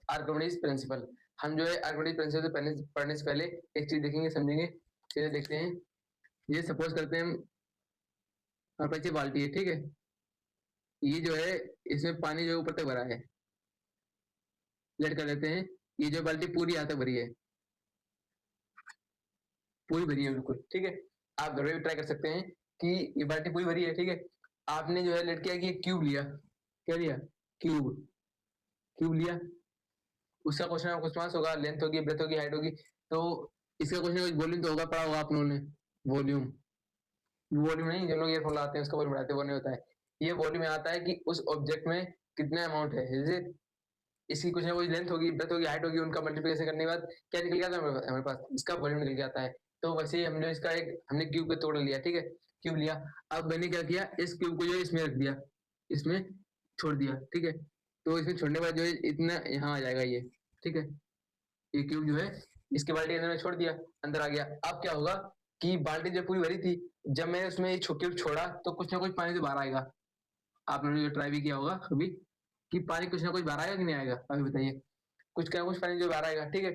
Archimedes principal. हम जो है आर्किमिडीज प्रिंसिपल पढ़ने से पहले एक चीज देखेंगे, समझेंगे। चलिए देखते हैं। ये सपोज करते हैं हमारे पास ये बाल्टी है, ठीक है। ये जो है इसमें पानी जो ऊपर तक भरा है, लेट कर लेते हैं। ये जो बाल्टी पूरी यहाँ तक भरी है, पूरी भरी है बिल्कुल, ठीक है। आप घर में भी ट्राई कर सकते हैं कि ये बाल्टी पूरी भरी है, ठीक है। आपने जो है लेट किया कि क्यूब लिया, क्या लिया, क्यूब, क्यूब लिया। उसका क्वेश्चन आपको पास होगा, लेंथ होगी, ब्रेथ होगी, हाइट होगी। तो इसका क्वेश्चन कुछ वॉल्यूम तो होगा, पढ़ा होगा आप लोगों ने। वॉल्यूम, वॉल्यूम नहीं, जो लोग ईयरफोन लगाते हैं उसका वॉल्यूम बढ़ाते हैं, वो नहीं होता है। ये वॉल्यूम में आता है कि उस ऑब्जेक्ट में कितना अमाउंट है, जैसे इसकी कुछ ना कुछ लेंथ होगी, ब्रेथ होगी, हाइट होगी, उनका मल्टीप्लिकेशन करने के बाद क्या निकल गया था हमारे पास, इसका वॉल्यूम निकल जाता है। तो वैसे ही हमने इसका एक हमने क्यूब को तोड़ लिया, ठीक है। क्यूब लिया। अब मैंने क्या किया, इस क्यूब को जो है इसमें रख दिया, इसमें छोड़ दिया, ठीक है। तो इसमें छोड़ने के बाद जो है इतना यहाँ आ जाएगा ये, ठीक है। ये क्यूब जो है इसके बाल्टी के अंदर में छोड़ दिया, अंदर आ गया। अब क्या होगा कि बाल्टी जब पूरी भरी थी, जब मैंने उसमें ये क्यूब छोड़ा तो कुछ ना कुछ पानी तो बाहर आएगा। आप लोगों ने ट्राई भी किया होगा कभी कि पानी कुछ ना कुछ बाहर आएगा कि नहीं आएगा, अभी बताइए। कुछ क्या कुछ पानी जो बाहर आएगा, ठीक है।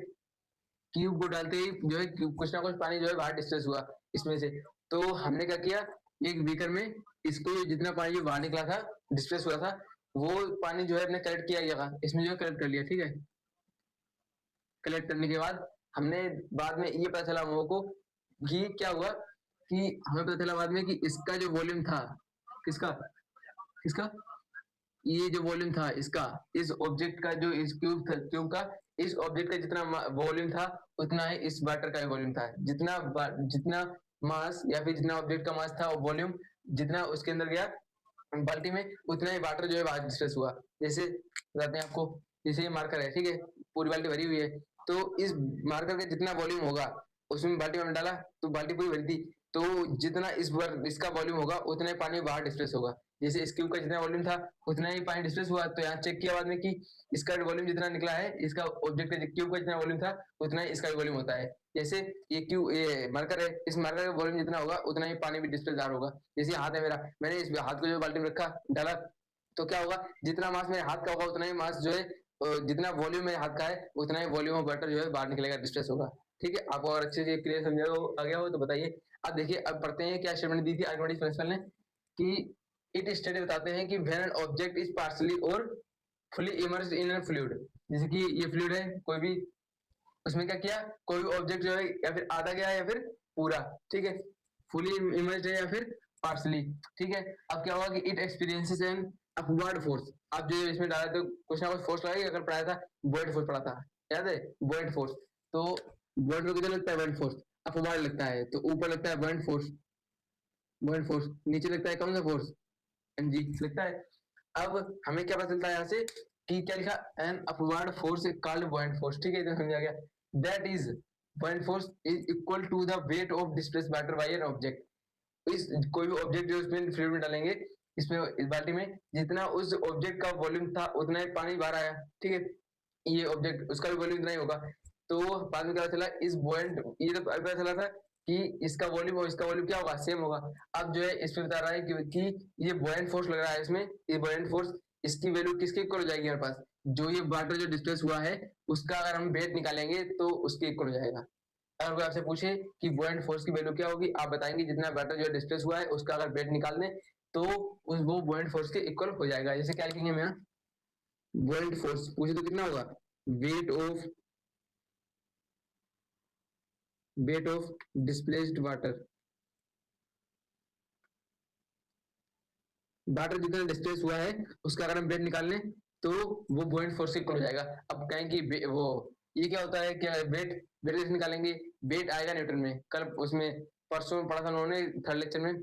क्यूब को डालते ही जो है कुछ ना कुछ पानी जो है बाहर डिस्ट्रेस हुआ इसमें से। तो हमने क्या किया, एक बीकर में इसको जितना पानी जो बाहर निकला था, डिस्ट्रेस हुआ था, वो पानी जो है हमने कलेक्ट किया गया, इसमें जो है कलेक्ट कर लिया, ठीक है। कलेक्ट करने के बाद हमने बाद में ये पता चला हम लोगों को कि क्या हुआ कि हमें पता चला बाद में कि इसका जो वॉल्यूम था, किसका, किसका, ये जो वॉल्यूम था इसका, इस ऑब्जेक्ट का, जो इस क्यूब था, क्यूब का, इस ऑब्जेक्ट का जितना वॉल्यूम था उतना ही इस वाटर का वॉल्यूम था। जितना मास या फिर जितना ऑब्जेक्ट का मास था और वॉल्यूम जितना उसके अंदर गया बाल्टी में, उतना ही वाटर जो है बाहर डिस्ट्रेस हुआ। जैसे बताते हैं आपको, जैसे ये मार्कर है, ठीक है, पूरी बाल्टी भरी हुई है। तो इस मार्कर का जितना वॉल्यूम होगा उसमें बाल्टी में डाला तो बाल्टी पूरी भरी थी। तो जितना इस बार इसका वॉल्यूम होगा उतना ही पानी बाहर डिस्ट्रेस होगा। जैसे इस क्यूब का जितना वॉल्यूम था उतना ही पानी डिस्ट्रेस हुआ। तो यहाँ चेक किया बाद में कि इसका वॉल्यूम जितना निकला है, इसका ऑब्जेक्ट का क्यूब का जितना वॉल्यूम था उतना ही इसका वॉल्यूम होता है। जैसे ये मार्कर है, इस मार्कर का वॉल्यूम जितना होगा उतना ही पानी भी डिस्ट्रेस बाहर होगा। जैसे हाथ है मेरा, मैंने इस हाथ को जो बाल्टी में रखा, डाला, तो क्या होगा, जितना मास मेरे हाथ का होगा उतना ही मास जो है जितना वॉल्यूम मेरे हाथ का है उतना ही वॉल्यूम ऑफ वाटर जो है बाहर निकलेगा, डिस्ट्रेस होगा। ठीक है, आपको अगर अच्छे से क्लियर समझा हो आ गया हो तो बताइए। अब देखिए, अब पढ़ते हैं क्या स्टेटमेंट दी थी आर्किमिडीज प्रिंसिपल ने कि इट स्टेट बताते हैं कि when an object is partially और fully immersed in an fluid. जैसे कि ये फ्लूइड है कोई भी, उसमें क्या किया, कोई भी ऑब्जेक्ट जो है या फिर आधा गया या फिर पूरा, ठीक है, फुली इमर्स्ड है या फिर पार्शली, ठीक है। अब क्या होगा कि it experiences N upward force. अब जो इसमें डाला तो कुछ ना कुछ फोर्स लगेगा, अगर पढ़ाया था बुओयंट फोर्स पढ़ा था, याद है, बुओयंट फोर्स। तो बुओयंट फोर्स किधर लगता है, बुओयंट फोर्स अपवर्ड लगता है, तो ऊपर लगता है बुओयंट फोर्स, बुओयंट फोर्स नीचे लगता है कौन सा फोर्स, एनजी लगता है। अब हमें क्या पता चलता है यहाँ से कि क्या लिखा, an upward force called buoyant force, ठीक है, इधर समझ आ गया। That is buoyant force is equal to the weight of displaced matter by an object। इस कोई भी ऑब्जेक्ट जो इसमें फ्लूइड में डालेंगे, इसमें इस बाल्टी में, जितना उस ऑब्जेक्ट का वॉल्यूम था उतना ही पानी बाहर आया, ठीक है। ये ऑब्जेक्ट उसका भी वॉल्यूम इतना ही होगा। तो बाद में क्या पता चला, इस बुओयंट, ये तो पता चला था कि इसका वॉल्यूम और इसका वॉल्यूम क्या होगा, सेम होगा। अब जो है इसमें बता रहा है कि ये बुओयंट फोर्स लग रहा है इसमें, ये बुओयंट फोर्स, इसकी वैल्यू किसके इक्वल हो जाएगी हमारे पास, जो ये वाटर जो डिस्प्लेस हुआ है उसका अगर हम वेट निकालेंगे तो उसके इक्वल हो जाएगा। अगर कोई आपसे पूछे कि बुओयंट फोर्स की वैल्यू क्या होगी, आप बताएंगे जितना वाटर जो डिस्प्लेस हुआ है उसका अगर वेट निकाल दें तो वो बुओयंट फोर्स के इक्वल हो जाएगा। जैसे क्या लिखेंगे, मैं बुओयंट फोर्स पूछे तो कितना होगा, weight of, weight of displaced water, water जितना डिस्प्लेस हुआ है उसका अगर हम वेट निकाल लें तो वो बुओयंट फोर्स से इक्वल हो जाएगा। अब कहें कि वो ये क्या होता है, क्या वेट, वेट कैसे निकालेंगे, वेट आएगा न्यूटन में। कल उसमें परसों पढ़ा था उन्होंने थर्ड लेक्चर में,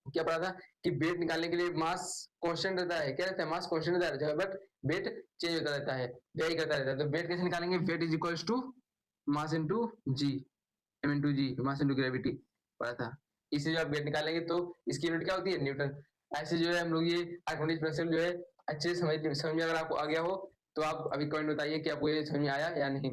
क्या पढ़ा था कि वेट निकालने के लिए मास कांस्टेंट रहता है, क्या रहता है, मास कांस्टेंट रहता है, बट वेट चेंज होता रहता है, वेरी करता रहता है। तो वेट कैसे निकालेंगे, weight is equals to mass into G, M into G, mass into gravity पढ़ा था। इससे जो आप वेट निकालेंगे तो इसकी यूनिट क्या होती है, न्यूटन। ऐसे जो है हम लोग ये आर्किमिडीज प्रिंसिपल जो है अच्छे से समझ में अगर आपको आ गया हो तो आप अभी कमेंट बताइए कि आपको ये समझ में आया या नहीं।